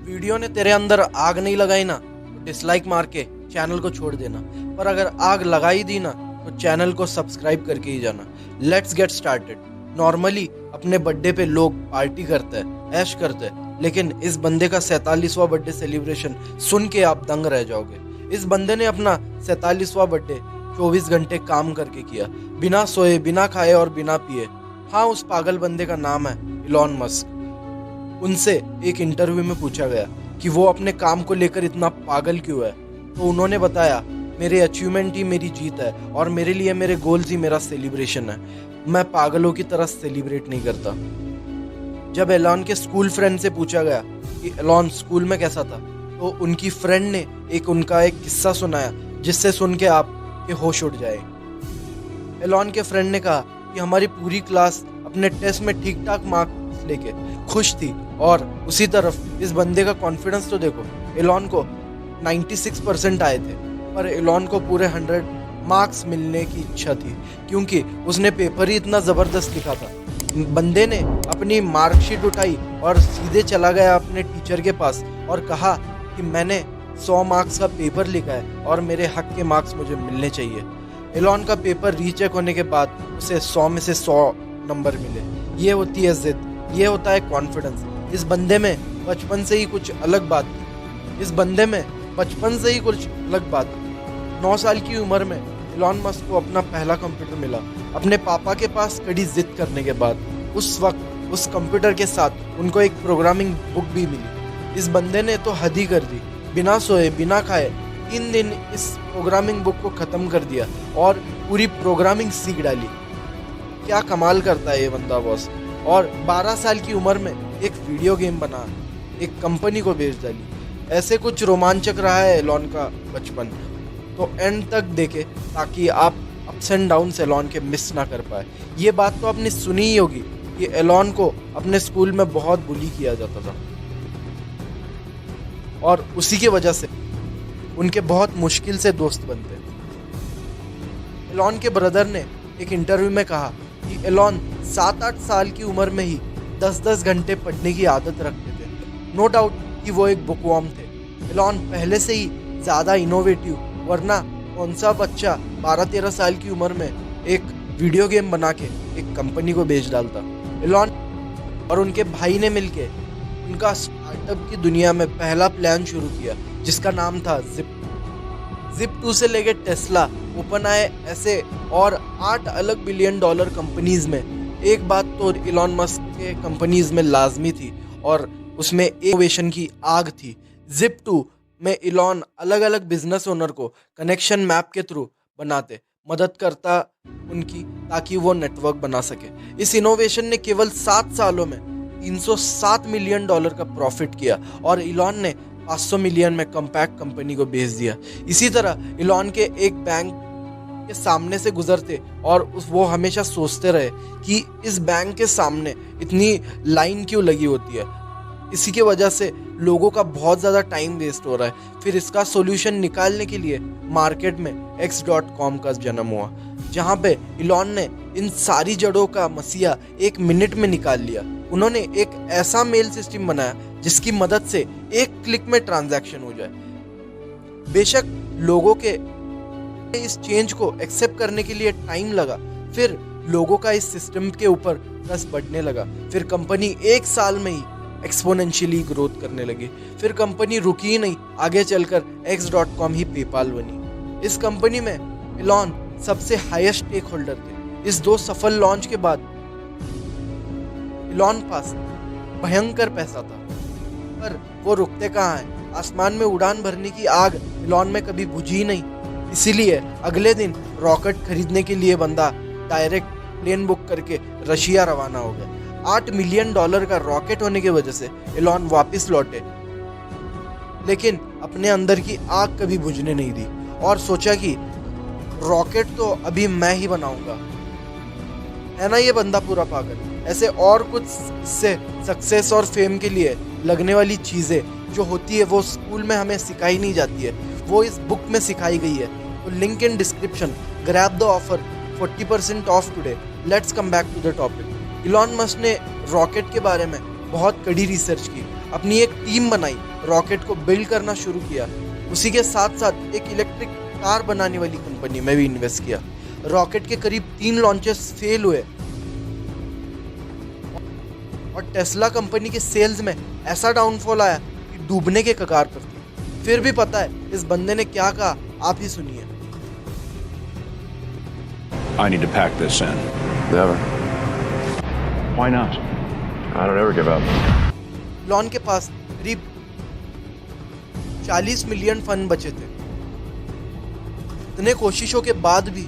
Video ने तेरे अंदर आग नहीं लगाई ना तो डिसलाइक मार के चैनल को छोड़ देना, पर अगर आग लगाई दी ना तो चैनल को सब्सक्राइब करके ही जाना। Let's get started. नॉर्मली अपने बर्थडे पे लोग पार्टी करते हैं, ऐश करते हैं, लेकिन इस बंदे का 47वां बर्थडे सेलिब्रेशन सुन के आप दंग रह जाओगे। इस बंदे ने अपना 47वां बर्थडे 24 घंटे काम करके किया, बिना सोए, बिना खाए और बिना पिए। हाँ, उस पागल बंदे का नाम है इलॉन मस्क। उनसे एक इंटरव्यू में पूछा गया कि वो अपने काम को लेकर इतना पागल क्यों है, तो उन्होंने बताया, मेरे अचीवमेंट ही मेरी जीत है और मेरे लिए मेरे गोल्स ही मेरा सेलिब्रेशन है। मैं पागलों की तरह सेलिब्रेट नहीं करता। जब एलॉन के स्कूल फ्रेंड से पूछा गया कि एलॉन स्कूल में कैसा था, तो उनकी फ्रेंड ने उनका एक किस्सा सुनाया जिससे सुन के आपके होश उड़ जाए। एलॉन के फ्रेंड ने कहा कि हमारी पूरी क्लास अपने टेस्ट में ठीक ठाक मार्क्स लेके खुश थी, और उसी तरफ इस बंदे का कॉन्फिडेंस तो देखो। एलॉन को 96% आए थे, पर एलॉन को पूरे 100 मार्क्स मिलने की इच्छा थी, क्योंकि उसने पेपर ही इतना ज़बरदस्त लिखा था। बंदे ने अपनी मार्कशीट उठाई और सीधे चला गया अपने टीचर के पास और कहा कि मैंने 100 मार्क्स का पेपर लिखा है और मेरे हक के मार्क्स मुझे मिलने चाहिए। एलॉन का पेपर रीचेक होने के बाद उसे 100 में से 100 नंबर मिले। ये होती है जिद, ये होता है कॉन्फिडेंस। इस बंदे में बचपन से ही कुछ अलग बात थी। 9 साल की उम्र में एलॉन मस्क को अपना पहला कंप्यूटर मिला, अपने पापा के पास कड़ी जिद करने के बाद। उस वक्त उस कंप्यूटर के साथ उनको एक प्रोग्रामिंग बुक भी मिली। इस बंदे ने तो हद ही कर दी, बिना सोए, बिना खाए 3 दिन इस प्रोग्रामिंग बुक को ख़त्म कर दिया और पूरी प्रोग्रामिंग सीख डाली। क्या कमाल करता है ये बंदा बॉस। और 12 साल की उम्र में एक वीडियो गेम बना, एक कंपनी को बेच डाली। ऐसे कुछ रोमांचक रहा है एलॉन का बचपन, तो एंड तक देखे ताकि आप अप्स एंड डाउन्स एलॉन के मिस ना कर पाए। ये बात तो आपने सुनी ही होगी कि एलॉन को अपने स्कूल में बहुत बुली किया जाता था, और उसी की वजह से उनके बहुत मुश्किल से दोस्त बनते। एलॉन के ब्रदर ने एक इंटरव्यू में कहा कि एलॉन 7-8 साल की उम्र में ही 10-10 घंटे पढ़ने की आदत रखते थे। नो डाउट कि वो एक बुकवॉर्म थे। एलॉन पहले से ही ज़्यादा इनोवेटिव, वरना कौन सा बच्चा 12-13 साल की उम्र में एक वीडियो गेम बना के एक कंपनी को बेच डालता। एलॉन और उनके भाई ने मिलके उनका स्टार्टअप की दुनिया में पहला प्लान शुरू किया, जिसका नाम था Zip2 से लेके टेस्ला, ओपनआई, ऐसे और 8 अलग बिलियन डॉलर कंपनीज में। एक बात तो इलॉन मस्क के कंपनीज में लाजमी थी, और उसमें इनोवेशन की आग थी। Zip2 में इलॉन अलग अलग बिजनेस ओनर को कनेक्शन मैप के थ्रू बनाते, मदद करता उनकी, ताकि वो नेटवर्क बना सके। इस इनोवेशन ने केवल 7 सालों में $307 मिलियन का प्रॉफिट किया, और इलॉन ने 500 मिलियन में कॉम्पैक्ट कंपनी को बेच दिया। इसी तरह इलॉन के एक बैंक के सामने से गुजरते और वो हमेशा सोचते रहे कि इस बैंक के सामने इतनी लाइन क्यों लगी होती है, इसी की वजह से लोगों का बहुत ज़्यादा टाइम वेस्ट हो रहा है। फिर इसका सॉल्यूशन निकालने के लिए मार्केट में X.com का जन्म हुआ, जहाँ पे इलॉन ने इन सारी जड़ों का मसीहा 1 मिनट में निकाल लिया। उन्होंने एक ऐसा मेल सिस्टम बनाया जिसकी मदद से 1 क्लिक में ट्रांजैक्शन हो जाए। बेशक लोगों के इस चेंज को एक्सेप्ट करने के लिए टाइम लगा, फिर लोगों का इस सिस्टम के ऊपर ट्रस्ट बढ़ने लगा। फिर कंपनी 1 साल में ही एक्सपोनेंशियली ग्रोथ करने लगी। फिर कंपनी रुकी ही नहीं, आगे चलकर X.com ही पेपाल बनी। इस कंपनी में इलॉन सबसे हाईएस्ट स्टेक होल्डर थे। इस 2 सफल लॉन्च के बाद इलॉन पास भयंकर पैसा था, पर वो रुकते कहाँ हैं। आसमान में उड़ान भरने की आग इलॉन में कभी बुझी ही नहीं। इसीलिए अगले दिन रॉकेट खरीदने के लिए बंदा डायरेक्ट प्लेन बुक करके रशिया रवाना हो गया। $8 मिलियन का रॉकेट होने की वजह से इलॉन वापस लौटे, लेकिन अपने अंदर की आग कभी बुझने नहीं दी, और सोचा कि रॉकेट तो अभी मैं ही बनाऊंगा। है ना ये बंदा पूरा पागल। ऐसे और कुछ इससे सक्सेस और फेम के लिए लगने वाली चीज़ें जो होती है वो स्कूल में हमें सिखाई नहीं जाती है, वो इस बुक में सिखाई गई है। तो link in description, grab the offer, 40% off today. Let's come back to the topic. Elon Musk ने रॉकेट के बारे में बहुत कड़ी रिसर्च की, अपनी एक टीम बनाई, रॉकेट को बिल्ड करना शुरू किया। उसी के साथ साथ एक इलेक्ट्रिक कार बनाने वाली कंपनी में भी इन्वेस्ट किया। रॉकेट के करीब 3 लॉन्चेस फेल हुए और टेस्ला कंपनी के सेल्स में ऐसा डाउनफॉल आया कि डूबने के कगार पर थी। फिर भी पता है इस बंदे ने क्या कहा, आप ही सुनिए। I need to pack this in. Never. Why not? I don't ever give up. Elon के पास करीब 40 मिलियन फंड बचे थे। इतने कोशिशों के बाद भी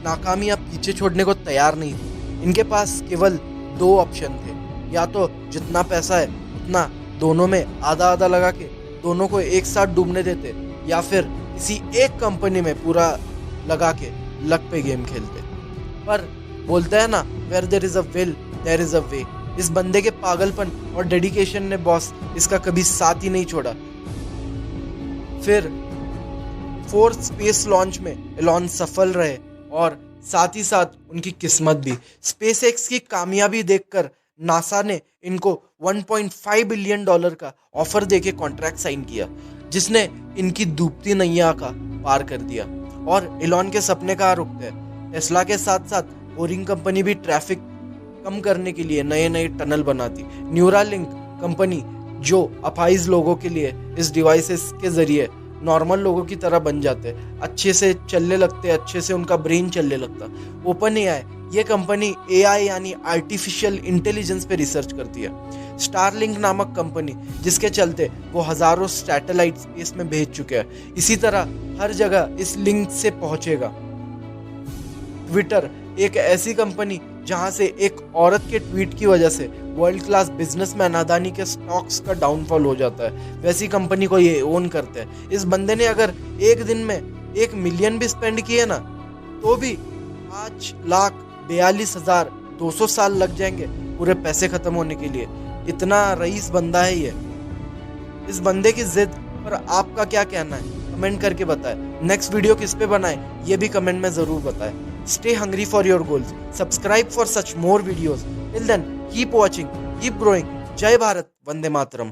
नाकामी अब पीछे छोड़ने को तैयार नहीं थी। इनके पास केवल 2 ऑप्शन थे, या तो जितना पैसा है उतना दोनों में आधा आधा लगा के दोनों को एक साथ डूबने देते, या फिर किसी एक कंपनी में पूरा लगा के लक पे गेम खेलते। पर बोलते हैं ना, where there is a will there is a way. इस बंदे के पागलपन और डेडिकेशन ने बॉस इसका कभी साथ ही नहीं छोड़ा। फिर 4th स्पेस लॉन्च में एलन सफल रहे और साथ ही साथ उनकी किस्मत भी। स्पेसएक्स की कामयाबी देखकर नासा ने इनको $1.5 बिलियन का ऑफर देके कॉन्ट्रैक्ट साइन किया, जिसने इनकी डूबती नैया का पार कर दिया। और एलन के सपने कहाँ रुकते हैं। टेस्ला के साथ साथ बोरिंग कंपनी भी ट्रैफिक कम करने के लिए नए नए टनल बनाती। न्यूरालिंक कंपनी जो अपाहिज लोगों के लिए इस डिवाइसेस के जरिए नॉर्मल लोगों की तरह बन जाते, अच्छे से चलने लगते, अच्छे से उनका ब्रेन चलने लगता। ओपन एआई ये कंपनी एआई यानी आर्टिफिशियल इंटेलिजेंस पे रिसर्च करती है। स्टारलिंक नामक कंपनी जिसके चलते वो हजारों सैटेलाइट स्पेस में भेज चुके हैं, इसी तरह हर जगह इस लिंक से पहुंचेगा। ट्विटर एक ऐसी कंपनी जहां से एक औरत के ट्वीट की वजह से वर्ल्ड क्लास बिजनेसमैन अदानी के स्टॉक्स का डाउनफॉल हो जाता है, वैसी कंपनी को ये ओन करते हैं। इस बंदे ने अगर एक दिन में 1 मिलियन भी स्पेंड किए ना, तो भी 5,42,200 साल लग जाएंगे पूरे पैसे खत्म होने के लिए। इतना रईस बंदा है ये। इस बंदे की जिद पर आपका क्या कहना है, कमेंट करके बताएं। नेक्स्ट वीडियो किस पे बनाएं ये भी कमेंट में जरूर बताएं। Stay hungry for your goals. Subscribe for such more videos. Till then, keep watching, keep growing. Jai Bharat, Vande Mataram.